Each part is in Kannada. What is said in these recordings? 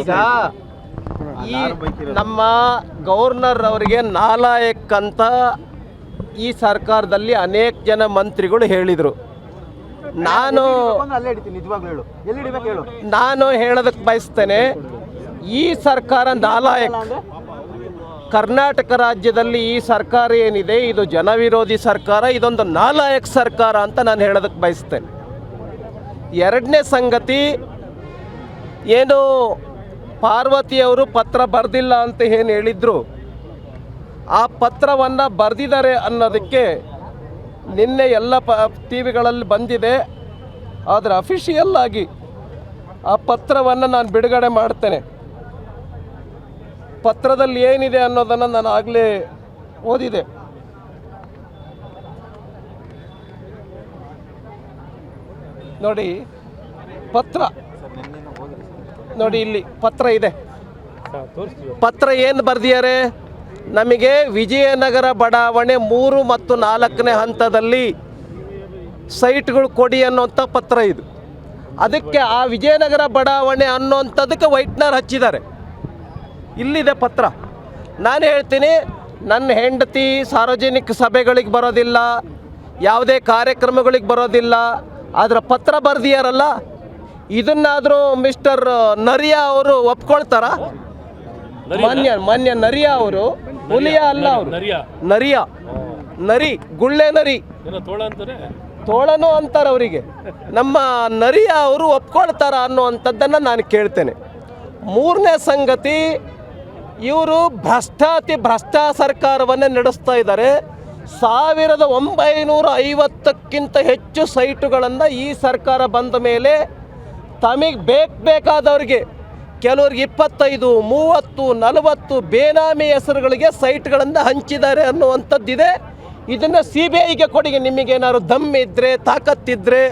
ಈಗ ಈ ನಮ್ಮ ಗವರ್ನರ್ ಅವರಿಗೆ ನಾಲಾಯಕ್ ಅಂತ ಈ ಸರ್ಕಾರದಲ್ಲಿ ಅನೇಕ ಜನ ಮಂತ್ರಿಗಳು ಹೇಳಿದರು. ನಾನು ಹೇಳೋದಕ್ಕೆ ಬಯಸ್ತೇನೆ, ಈ ಸರ್ಕಾರ ನಾಲಾಯಕ್. ಕರ್ನಾಟಕ ರಾಜ್ಯದಲ್ಲಿ ಈ ಸರ್ಕಾರ ಏನಿದೆ ಇದು ಜನವಿರೋಧಿ ಸರ್ಕಾರ, ಇದೊಂದು ನಾಲಾಯಕ್ ಸರ್ಕಾರ ಅಂತ ನಾನು ಹೇಳೋದಕ್ಕೆ ಬಯಸ್ತೇನೆ. ಎರಡನೇ ಸಂಗತಿ, ಏನು ಪಾರ್ವತಿಯವರು ಪತ್ರ ಬರೆದಿಲ್ಲ ಅಂತ ಏನು ಹೇಳಿದ್ರು, ಆ ಪತ್ರವನ್ನು ಬರೆದಿದ್ದಾರೆ ಅನ್ನೋದಕ್ಕೆ ನಿನ್ನೆ ಎಲ್ಲ ಟಿ ವಿಗಳಲ್ಲಿ ಬಂದಿದೆ. ಆದರೆ ಅಫಿಷಿಯಲ್ ಆಗಿ ಆ ಪತ್ರವನ್ನು ನಾನು ಬಿಡುಗಡೆ ಮಾಡ್ತೇನೆ. ಪತ್ರದಲ್ಲಿ ಏನಿದೆ ಅನ್ನೋದನ್ನು ನಾನು ಆಗಲೇ ಓದಿದೆ. ನೋಡಿ ಪತ್ರ, ನೋಡಿ ಇಲ್ಲಿ ಪತ್ರ ಇದೆ. ಪತ್ರ ಏನು ಬರೆದಿದ್ದಾರೆ, ನಮಗೆ ವಿಜಯನಗರ ಬಡಾವಣೆ 3 ಮತ್ತು 4ನೇ ಹಂತದಲ್ಲಿ ಸೈಟ್ಗಳು ಕೊಡಿ ಅನ್ನೋಂಥ ಪತ್ರ ಇದು. ಅದಕ್ಕೆ ಆ ವಿಜಯನಗರ ಬಡಾವಣೆ ಅನ್ನೋಂಥದಕ್ಕೆ ವೈಟ್ನರ್ ಹಚ್ಚಿದ್ದಾರೆ. ಇಲ್ಲಿದೆ ಪತ್ರ. ನಾನು ಹೇಳ್ತೀನಿ, ನನ್ನ ಹೆಂಡತಿ ಸಾರ್ವಜನಿಕ ಸಭೆಗಳಿಗೆ ಬರೋದಿಲ್ಲ, ಯಾವುದೇ ಕಾರ್ಯಕ್ರಮಗಳಿಗೆ ಬರೋದಿಲ್ಲ, ಆದರೆ ಪತ್ರ ಬರೆದಿಯಾರಲ್ಲ, ಇದನ್ನಾದರೂ ಮಿಸ್ಟರ್ ನರಿಯಾ ಅವರು ಒಪ್ಕೊಳ್ತಾರ? ಮಾನ್ಯ ನರಿಯಾ ಅವರು, ಹುಲಿಯ ಅಲ್ಲ ಅವರು, ನರಿ, ಗುಳ್ಳೆ ನರಿ, ತೋಳನು ಅಂತಾರೆ ಅವರಿಗೆ. ನಮ್ಮ ನರಿಯಾ ಅವರು ಒಪ್ಕೊಳ್ತಾರ ಅನ್ನುವಂಥದ್ದನ್ನು ನಾನು ಕೇಳ್ತೇನೆ. ಮೂರನೇ ಸಂಗತಿ, ಇವರು ಭ್ರಷ್ಟ ಸರ್ಕಾರವನ್ನೇ ನಡೆಸ್ತಾ ಇದ್ದಾರೆ. 1950ಕ್ಕಿಂತ ಹೆಚ್ಚು ಸೈಟುಗಳನ್ನು ಈ ಸರ್ಕಾರ ಬಂದ ಮೇಲೆ ತಮಗೆ ಬೇಕಾದವ್ರಿಗೆ, ಕೆಲವ್ರಿಗೆ 25, 30, 40 ಬೇನಾಮಿ ಹೆಸರುಗಳಿಗೆ ಸೈಟ್ಗಳನ್ನು ಹಂಚಿದ್ದಾರೆ ಅನ್ನುವಂಥದ್ದಿದೆ. ಇದನ್ನು CBIಗೆ ಕೊಡಿ, ನಿಮಗೇನಾದ್ರು ದಮ್ ಇದ್ದರೆ, ತಾಕತ್ತಿದ್ದರೆ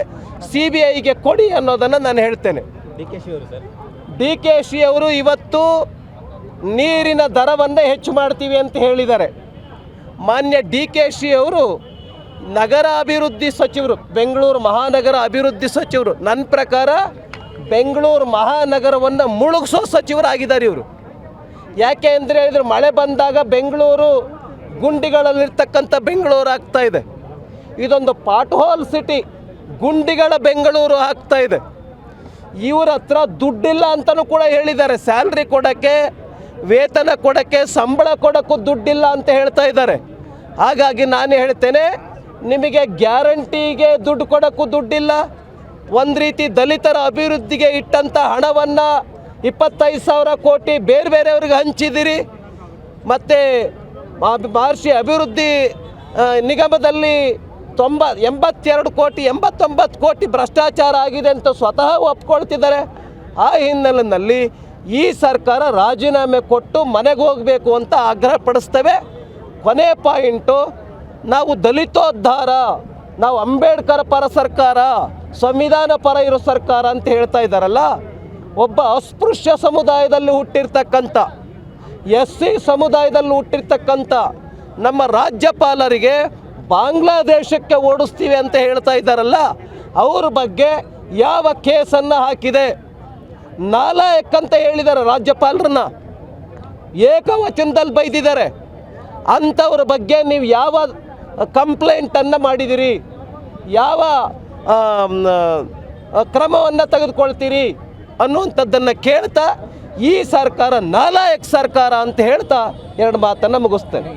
CBIಗೆ ಕೊಡಿ ಅನ್ನೋದನ್ನು ನಾನು ಹೇಳ್ತೇನೆ. DKಶಿ ಅವರು ಇವತ್ತು ನೀರಿನ ದರವನ್ನು ಹೆಚ್ಚು ಮಾಡ್ತೀವಿ ಅಂತ ಹೇಳಿದ್ದಾರೆ. ಮಾನ್ಯ DKಶಿ ಅವರು ನಗರ ಅಭಿವೃದ್ಧಿ ಸಚಿವರು, ಬೆಂಗಳೂರು ಮಹಾನಗರ ಅಭಿವೃದ್ಧಿ ಸಚಿವರು. ನನ್ನ ಪ್ರಕಾರ ಬೆಂಗಳೂರು ಮಹಾನಗರವನ್ನು ಮುಳುಗಿಸೋ ಸಚಿವರಾಗಿದ್ದಾರೆ ಇವರು. ಯಾಕೆ ಅಂದರೆ ಹೇಳಿದ್ರೆ, ಮಳೆ ಬಂದಾಗ ಬೆಂಗಳೂರು ಗುಂಡಿಗಳಲ್ಲಿರ್ತಕ್ಕಂಥ ಬೆಂಗಳೂರು ಆಗ್ತಾ ಇದೆ. ಇದೊಂದು ಪಾಟ್ ಹೋಲ್ ಸಿಟಿ, ಗುಂಡಿಗಳ ಬೆಂಗಳೂರು ಆಗ್ತಾ ಇದೆ. ಇವ್ರ ಹತ್ರ ದುಡ್ಡಿಲ್ಲ ಅಂತಲೂ ಕೂಡ ಹೇಳಿದ್ದಾರೆ. ಸ್ಯಾಲ್ರಿ ಕೊಡೋಕ್ಕೆ, ವೇತನ ಕೊಡೋಕ್ಕೆ, ಸಂಬಳ ಕೊಡೋಕ್ಕೂ ದುಡ್ಡಿಲ್ಲ ಅಂತ ಹೇಳ್ತಾ ಇದ್ದಾರೆ. ಹಾಗಾಗಿ ನಾನು ಹೇಳ್ತೇನೆ, ನಿಮಗೆ ಗ್ಯಾರಂಟಿಗೆ ದುಡ್ಡು ಕೊಡೋಕ್ಕೂ ದುಡ್ಡಿಲ್ಲ. ಒಂದು ರೀತಿ ದಲಿತರ ಅಭಿವೃದ್ಧಿಗೆ ಇಟ್ಟಂಥ ಹಣವನ್ನು 25,000 ಕೋಟಿ ಬೇರೆ ಬೇರೆಯವ್ರಿಗೆ ಹಂಚಿದಿರಿ. ಮತ್ತು ಮಹರ್ಷಿ ಅಭಿವೃದ್ಧಿ ನಿಗಮದಲ್ಲಿ 82 ಕೋಟಿ, 89 ಕೋಟಿ ಭ್ರಷ್ಟಾಚಾರ ಆಗಿದೆ ಅಂತ ಸ್ವತಃ ಒಪ್ಕೊಳ್ತಿದ್ದಾರೆ. ಆ ಹಿನ್ನೆಲೆಯಲ್ಲಿ ಈ ಸರ್ಕಾರ ರಾಜೀನಾಮೆ ಕೊಟ್ಟು ಮನೆಗೆ ಹೋಗಬೇಕು ಅಂತ ಆಗ್ರಹ ಪಡಿಸ್ತೇವೆ. ಕೊನೆ ಪಾಯಿಂಟು, ನಾವು ದಲಿತೋದ್ಧಾರ, ನಾವು ಅಂಬೇಡ್ಕರ್ ಪರ ಸರ್ಕಾರ, ಸಂವಿಧಾನ ಪರ ಇರೋ ಸರ್ಕಾರ ಅಂತ ಹೇಳ್ತಾ ಇದ್ದಾರಲ್ಲ. ಒಬ್ಬ ಅಸ್ಪೃಶ್ಯ ಸಮುದಾಯದಲ್ಲಿ ಹುಟ್ಟಿರ್ತಕ್ಕಂಥ, SC ಸಮುದಾಯದಲ್ಲಿ ಹುಟ್ಟಿರ್ತಕ್ಕಂಥ ನಮ್ಮ ರಾಜ್ಯಪಾಲರಿಗೆ ಬಾಂಗ್ಲಾದೇಶಕ್ಕೆ ಓಡಿಸ್ತೀವಿ ಅಂತ ಹೇಳ್ತಾ ಇದ್ದಾರಲ್ಲ, ಅವ್ರ ಬಗ್ಗೆ ಯಾವ ಕೇಸನ್ನು ಹಾಕಿದೆ? ನಾಲಾಯಕ್ ಅಂತ ಹೇಳಿದ್ದಾರೆ ರಾಜ್ಯಪಾಲರನ್ನ, ಏಕವಚನದಲ್ಲಿ ಬೈದಿದ್ದಾರೆ. ಅಂಥವ್ರ ಬಗ್ಗೆ ನೀವು ಯಾವ ಕಂಪ್ಲೇಂಟನ್ನು ಮಾಡಿದಿರಿ? ಯಾವ ಕ್ರಮವನ್ನು ತೆಗೆದುಕೊಳ್ತೀರಿ ಅನ್ನುವಂಥದ್ದನ್ನು ಕೇಳ್ತಾ, ಈ ಸರ್ಕಾರ ನಾಲಾಯಕ್ ಸರ್ಕಾರ ಅಂತ ಹೇಳ್ತಾ 2 ಮಾತನ್ನು ಮುಗಿಸ್ತೇನೆ.